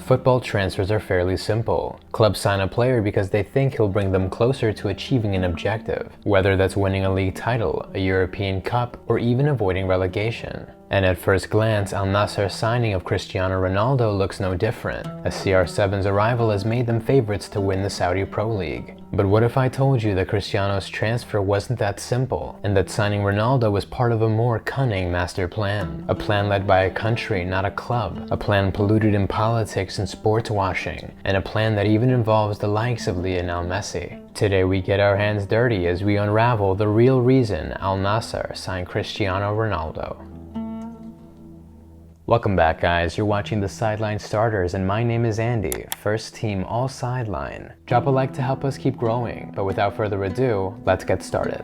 Football transfers are fairly simple. Clubs sign a player because they think he'll bring them closer to achieving an objective, whether that's winning a league title, a European Cup, or even avoiding relegation. And at first glance, Al-Nassr's signing of Cristiano Ronaldo looks no different, as CR7's arrival has made them favorites to win the Saudi Pro League. But what if I told you that Cristiano's transfer wasn't that simple, and that signing Ronaldo was part of a more cunning master plan? A plan led by a country, not a club. A plan polluted in politics and sports washing, and a plan that even involves the likes of Lionel Messi. Today we get our hands dirty as we unravel the real reason Al-Nassr signed Cristiano Ronaldo. Welcome back, guys. You're watching the Sideline Starters, and my name is Andy, first team all sideline. Drop a like to help us keep growing, but without further ado, let's get started.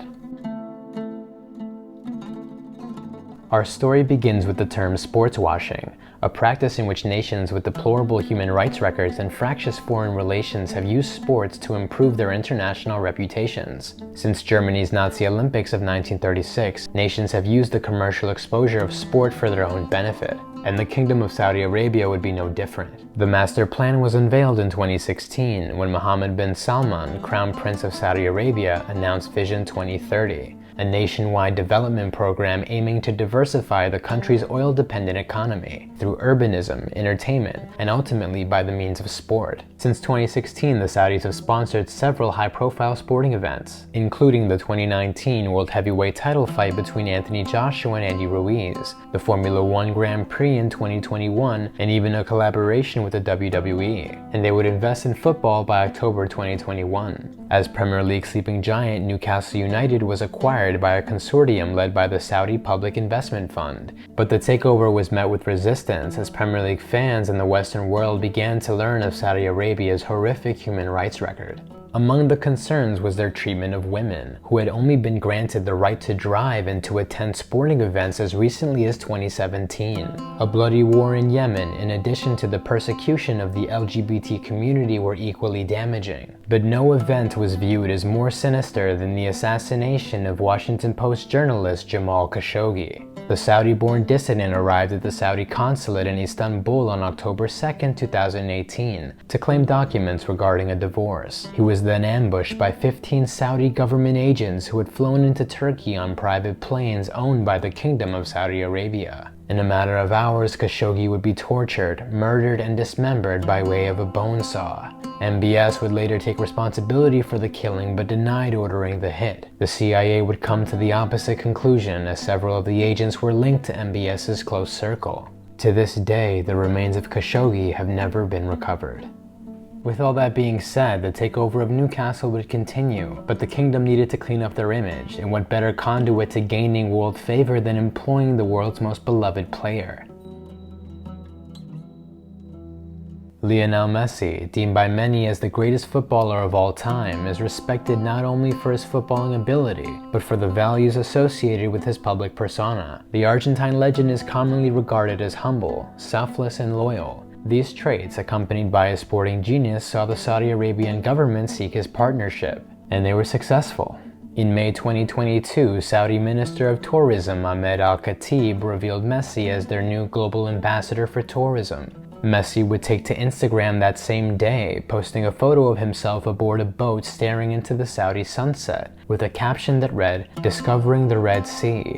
Our story begins with the term sports washing, a practice in which nations with deplorable human rights records and fractious foreign relations have used sports to improve their international reputations. Since Germany's Nazi Olympics of 1936, nations have used the commercial exposure of sport for their own benefit, and the Kingdom of Saudi Arabia would be no different. The master plan was unveiled in 2016 when Mohammed bin Salman, Crown Prince of Saudi Arabia, announced Vision 2030, a nationwide development program aiming to diversify the country's oil-dependent economy through urbanism, entertainment, and ultimately by the means of sport. Since 2016, the Saudis have sponsored several high-profile sporting events, including the 2019 World Heavyweight title fight between Anthony Joshua and Andy Ruiz, the Formula One Grand Prix in 2021, and even a collaboration with the WWE. And they would invest in football by October 2021. As Premier League sleeping giant Newcastle United was acquired by a consortium led by the Saudi Public Investment Fund. But the takeover was met with resistance as Premier League fans in the Western world began to learn of Saudi Arabia's horrific human rights record. Among the concerns was their treatment of women, who had only been granted the right to drive and to attend sporting events as recently as 2017. A bloody war in Yemen, in addition to the persecution of the LGBT community, were equally damaging. But no event was viewed as more sinister than the assassination of Washington Post journalist Jamal Khashoggi. The Saudi-born dissident arrived at the Saudi consulate in Istanbul on October 2, 2018, to claim documents regarding a divorce. He was then ambushed by 15 Saudi government agents who had flown into Turkey on private planes owned by the Kingdom of Saudi Arabia. In a matter of hours, Khashoggi would be tortured, murdered, and dismembered by way of a bone saw. MBS would later take responsibility for the killing but denied ordering the hit. The CIA would come to the opposite conclusion, as several of the agents were linked to MBS's close circle. To this day, the remains of Khashoggi have never been recovered. With all that being said, the takeover of Newcastle would continue, but the kingdom needed to clean up their image, and what better conduit to gaining world favor than employing the world's most beloved player? Lionel Messi, deemed by many as the greatest footballer of all time, is respected not only for his footballing ability, but for the values associated with his public persona. The Argentine legend is commonly regarded as humble, selfless, and loyal. These traits, accompanied by a sporting genius, saw the Saudi Arabian government seek his partnership, and they were successful. In May 2022, Saudi Minister of Tourism Ahmed Al-Khatib revealed Messi as their new global ambassador for tourism. Messi would take to Instagram that same day, posting a photo of himself aboard a boat staring into the Saudi sunset, with a caption that read, "Discovering the Red Sea,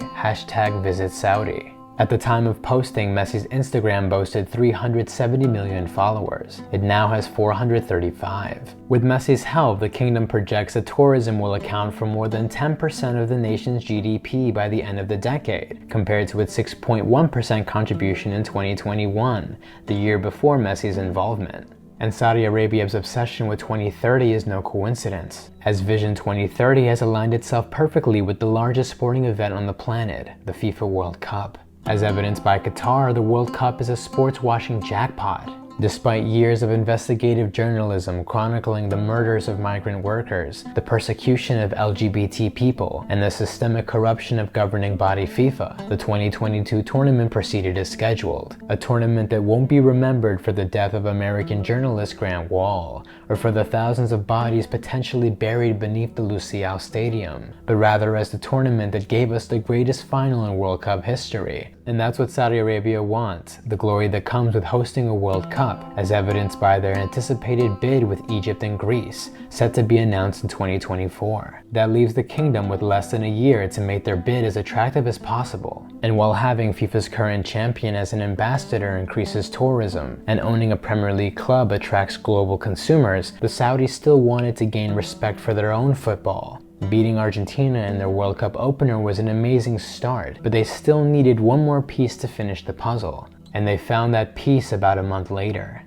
#Visit Saudi." At the time of posting, Messi's Instagram boasted 370 million followers. It now has 435. With Messi's help, the kingdom projects that tourism will account for more than 10% of the nation's GDP by the end of the decade, compared to its 6.1% contribution in 2021, the year before Messi's involvement. And Saudi Arabia's obsession with 2030 is no coincidence, as Vision 2030 has aligned itself perfectly with the largest sporting event on the planet, the FIFA World Cup. As evidenced by Qatar, the World Cup is a sports washing jackpot. Despite years of investigative journalism chronicling the murders of migrant workers, the persecution of LGBT people, and the systemic corruption of governing body FIFA, the 2022 tournament proceeded as scheduled. A tournament that won't be remembered for the death of American journalist Grant Wall, or for the thousands of bodies potentially buried beneath the Lusail Stadium, but rather as the tournament that gave us the greatest final in World Cup history. And that's what Saudi Arabia wants, the glory that comes with hosting a World Cup, as evidenced by their anticipated bid with Egypt and Greece, set to be announced in 2024. That leaves the kingdom with less than a year to make their bid as attractive as possible. And while having FIFA's current champion as an ambassador increases tourism, and owning a Premier League club attracts global consumers, the Saudis still wanted to gain respect for their own football. Beating Argentina in their World Cup opener was an amazing start, but they still needed one more piece to finish the puzzle, and they found that piece about a month later.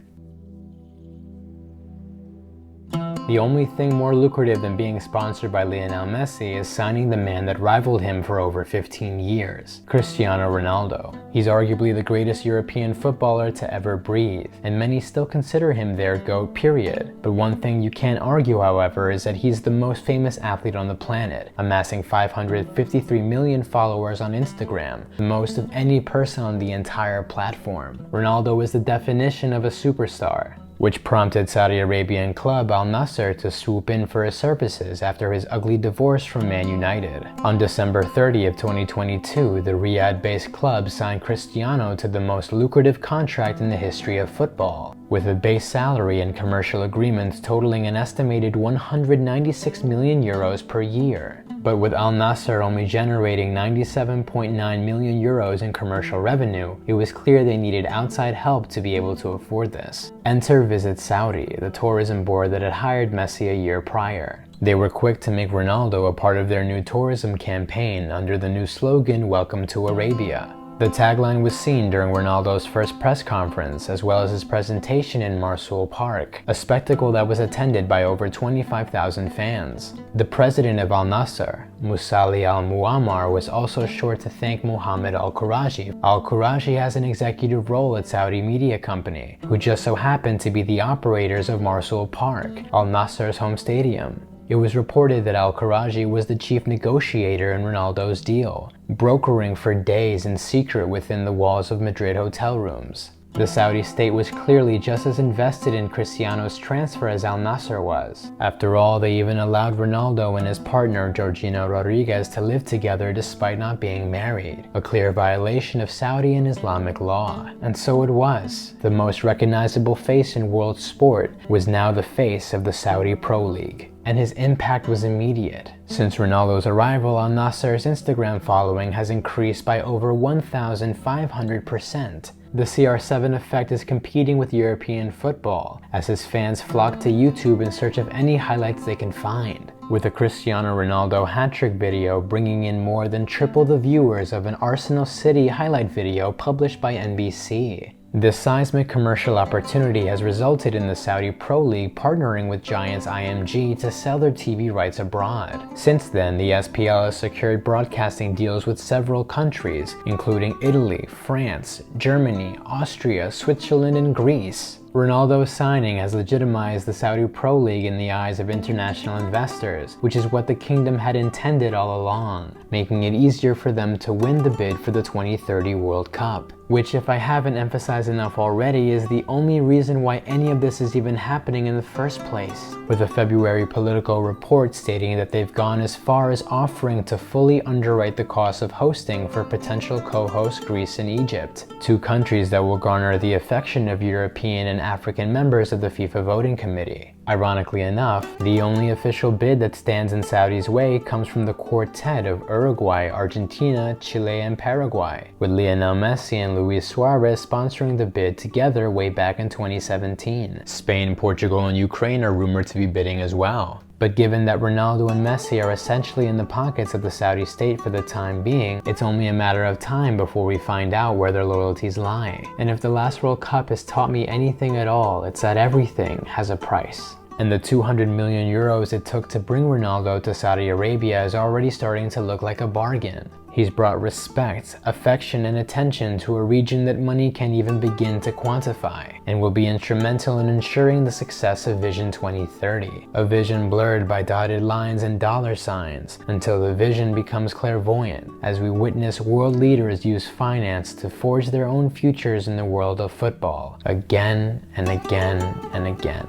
The only thing more lucrative than being sponsored by Lionel Messi is signing the man that rivaled him for over 15 years, Cristiano Ronaldo. He's arguably the greatest European footballer to ever breathe, and many still consider him their GOAT, period. But one thing you can't argue, however, is that he's the most famous athlete on the planet, amassing 553 million followers on Instagram, the most of any person on the entire platform. Ronaldo is the definition of a superstar, which prompted Saudi Arabian club Al-Nassr to swoop in for his services after his ugly divorce from Man United. On December 30th, 2022, the Riyadh-based club signed Cristiano to the most lucrative contract in the history of football, with a base salary and commercial agreements totaling an estimated 196 million euros per year. But with Al-Nassr only generating 97.9 million euros in commercial revenue, it was clear they needed outside help to be able to afford this. Enter Visit Saudi, the tourism board that had hired Messi a year prior. They were quick to make Ronaldo a part of their new tourism campaign under the new slogan, "Welcome to Arabia." The tagline was seen during Ronaldo's first press conference, as well as his presentation in Marsul Park, a spectacle that was attended by over 25,000 fans. The president of Al-Nassr, Musali Al-Muammar, was also sure to thank Mohammed Al-Qurashi. Al-Qurashi has an executive role at Saudi media company, who just so happened to be the operators of Marsul Park, Al-Nassr's home stadium. It was reported that Al-Qurashi was the chief negotiator in Ronaldo's deal, brokering for days in secret within the walls of Madrid hotel rooms. The Saudi state was clearly just as invested in Cristiano's transfer as Al-Nassr was. After all, they even allowed Ronaldo and his partner Georgina Rodriguez to live together despite not being married, a clear violation of Saudi and Islamic law. And so it was. The most recognizable face in world sport was now the face of the Saudi Pro League. And his impact was immediate. Since Ronaldo's arrival, Al-Nassr's Instagram following has increased by over 1,500%. The CR7 effect is competing with European football, as his fans flock to YouTube in search of any highlights they can find, with a Cristiano Ronaldo hat-trick video bringing in more than triple the viewers of an Arsenal City highlight video published by NBC. This seismic commercial opportunity has resulted in the Saudi Pro League partnering with Giants IMG to sell their TV rights abroad. Since then, the SPL has secured broadcasting deals with several countries, including Italy, France, Germany, Austria, Switzerland, and Greece. Ronaldo's signing has legitimized the Saudi Pro League in the eyes of international investors, which is what the kingdom had intended all along, making it easier for them to win the bid for the 2030 World Cup. Which, if I haven't emphasized enough already, is the only reason why any of this is even happening in the first place. With a February Politico report stating that they've gone as far as offering to fully underwrite the cost of hosting for potential co-hosts Greece and Egypt, two countries that will garner the affection of European and African members of the FIFA voting committee. Ironically enough, the only official bid that stands in Saudi's way comes from the quartet of Uruguay, Argentina, Chile, and Paraguay, with Lionel Messi and Luis Suarez sponsoring the bid together way back in 2017. Spain, Portugal, and Ukraine are rumored to be bidding as well. But given that Ronaldo and Messi are essentially in the pockets of the Saudi state for the time being, it's only a matter of time before we find out where their loyalties lie. And if the last World Cup has taught me anything at all, it's that everything has a price. And the 200 million euros it took to bring Ronaldo to Saudi Arabia is already starting to look like a bargain. He's brought respect, affection, and attention to a region that money can't even begin to quantify, and will be instrumental in ensuring the success of Vision 2030, a vision blurred by dotted lines and dollar signs, until the vision becomes clairvoyant, as we witness world leaders use finance to forge their own futures in the world of football, again and again and again.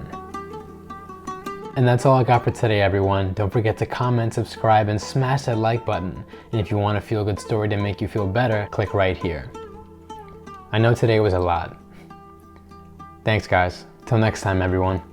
And that's all I got for today, everyone. Don't forget to comment, subscribe, and smash that like button. And if you want a feel-good story to make you feel better, click right here. I know today was a lot. Thanks, guys. Till next time, everyone.